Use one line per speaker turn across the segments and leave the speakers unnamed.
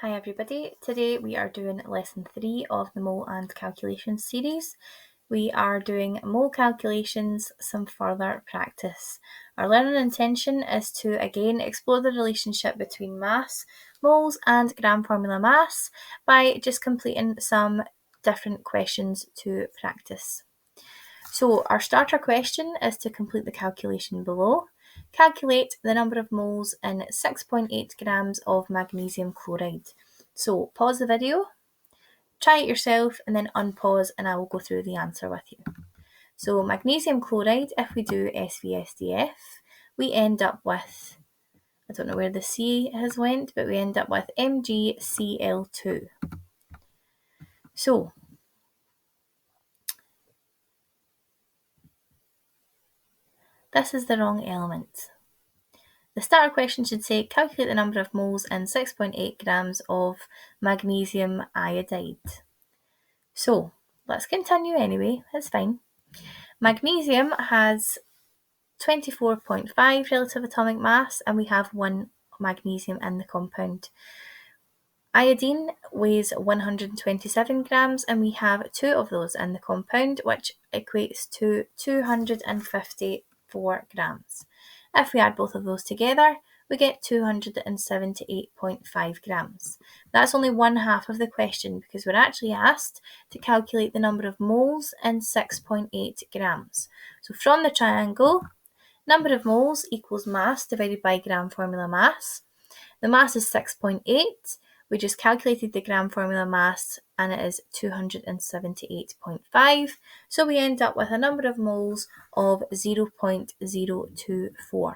Hi everybody, today we are doing lesson 3 of the mole and calculations series. We are doing mole calculations, some further practice. Our learning intention is to again explore the relationship between mass, moles and gram formula mass by just completing some different questions to practice. So our starter question is to complete the calculation below. Calculate the number of moles in 6.8 grams of magnesium chloride. So pause the video, try it yourself and then unpause and I will go through the answer with you. So magnesium chloride, if we do SVSDF, we end up with, I don't know where the C has went, but we end up with MgCl2. So this is the wrong element. The starter question should say, calculate the number of moles in 6.8 grams of magnesium iodide. So, let's continue anyway, that's fine. Magnesium has 24.5 relative atomic mass and we have 1 magnesium in the compound. Iodine weighs 127 grams and we have 2 of those in the compound, which equates to 254 grams. If we add both of those together, we get 278.5 grams. That's only one half of the question because we're actually asked to calculate the number of moles in 6.8 grams. So from the triangle, number of moles equals mass divided by gram formula mass. The mass is 6.8. We just calculated the gram formula mass and it is 278.5. So we end up with a number of moles of 0.024.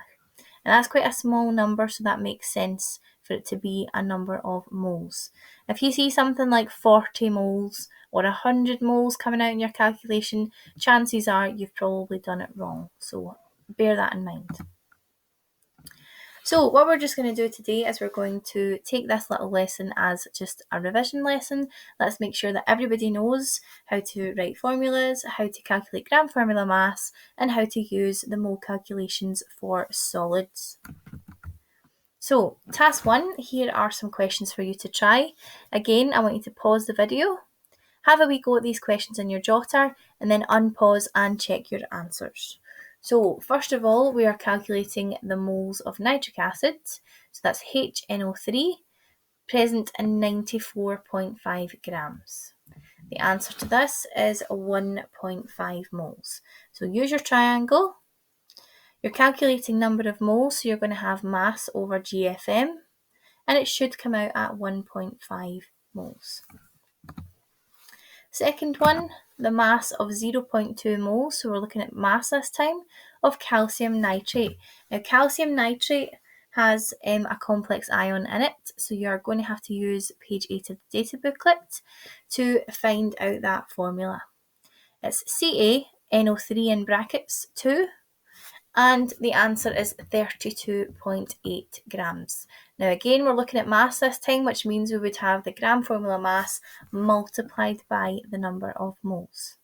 And that's quite a small number, so that makes sense for it to be a number of moles. If you see something like 40 moles or 100 moles coming out in your calculation, chances are you've probably done it wrong. So bear that in mind. So what we're just going to do today is we're going to take this little lesson as just a revision lesson. Let's make sure that everybody knows how to write formulas, how to calculate gram formula mass, and how to use the mole calculations for solids. So task 1, here are some questions for you to try. Again, I want you to pause the video, have a wee go at these questions in your jotter, and then unpause and check your answers. So first of all, we are calculating the moles of nitric acid. So that's HNO3, present in 94.5 grams. The answer to this is 1.5 moles. So use your triangle. You're calculating number of moles, so you're going to have mass over GFM, and it should come out at 1.5 moles. Second one, the mass of 0.2 moles, so we're looking at mass this time, of calcium nitrate. Now calcium nitrate has a complex ion in it, so you are going to have to use page 8 of the data booklet to find out that formula. It's CaNO3 in brackets 2, and the answer is 32.8 grams. Now again, we're looking at mass this time, which means we would have the gram formula mass multiplied by the number of moles.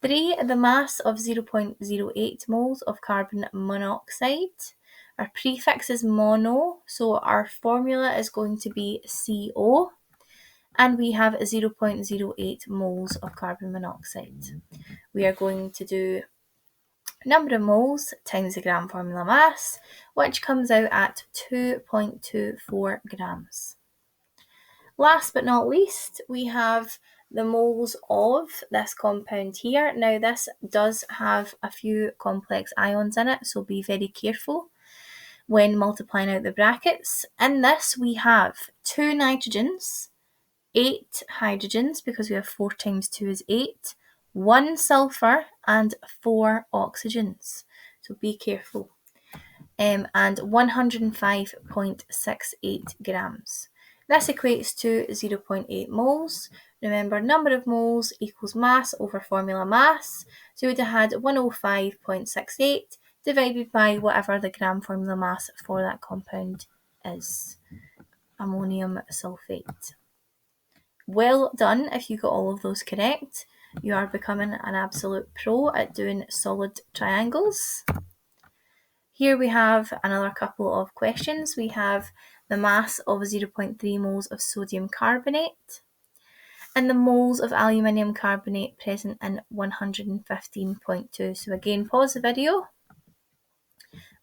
3, the mass of 0.08 moles of carbon monoxide. Our prefix is mono, so our formula is going to be CO, and we have 0.08 moles of carbon monoxide. We are going to do number of moles times the gram formula mass, which comes out at 2.24 grams. Last but not least, we have the moles of this compound here. Now this does have a few complex ions in it, so be very careful when multiplying out the brackets. In this we have 2 nitrogens, 8 hydrogens, because we have 4 times 2 is 8, 1 sulfur and 4 oxygens. So be careful. And 105.68 grams. This equates to 0.8 moles. Remember, number of moles equals mass over formula mass. So we would have had 105.68 divided by whatever the gram formula mass for that compound is. Ammonium sulfate. Well done if you got all of those correct. You are becoming an absolute pro at doing solid triangles. Here we have another couple of questions. We have the mass of 0.3 moles of sodium carbonate and the moles of aluminium carbonate present in 115.2. So again, pause the video,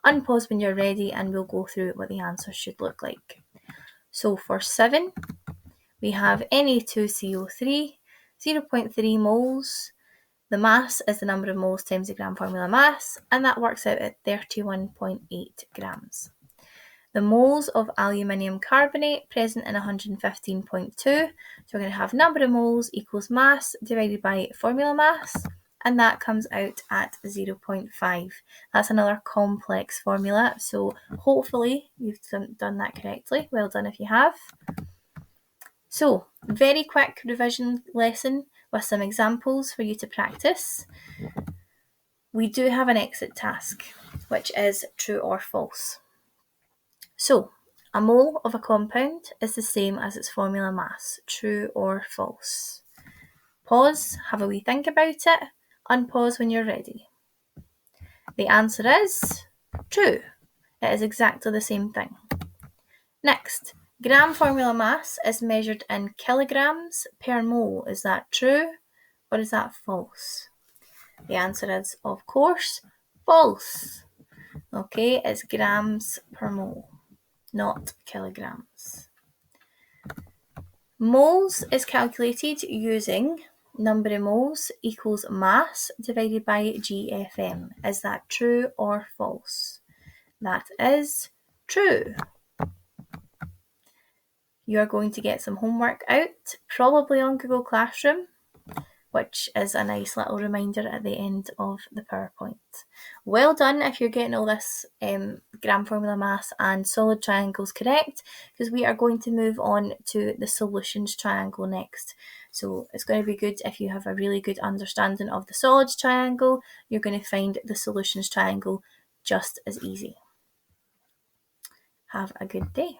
unpause when you're ready, and we'll go through what the answer should look like. So for 7, we have Na2CO3, 0.3 moles. The mass is the number of moles times the gram formula mass, and that works out at 31.8 grams. The moles of aluminium carbonate present in 115.2. So we're going to have number of moles equals mass divided by formula mass, and that comes out at 0.5. That's another complex formula, so hopefully you've done that correctly. Well done if you have. So, very quick revision lesson with some examples for you to practice. We do have an exit task, which is true or false. So, a mole of a compound is the same as its formula mass, true or false. Pause, have a wee think about it, unpause when you're ready. The answer is true. It is exactly the same thing. Next, gram formula mass is measured in kilograms per mole. Is that true or is that false? The answer is, of course, false. Okay, it's grams per mole, not kilograms. Moles is calculated using number of moles equals mass divided by GFM. Is that true or false? That is true. You're going to get some homework out, probably on Google Classroom, which is a nice little reminder at the end of the PowerPoint. Well done if you're getting all this gram formula mass and solid triangles correct, because we are going to move on to the solutions triangle next. So it's going to be good if you have a really good understanding of the solids triangle. You're going to find the solutions triangle just as easy. Have a good day.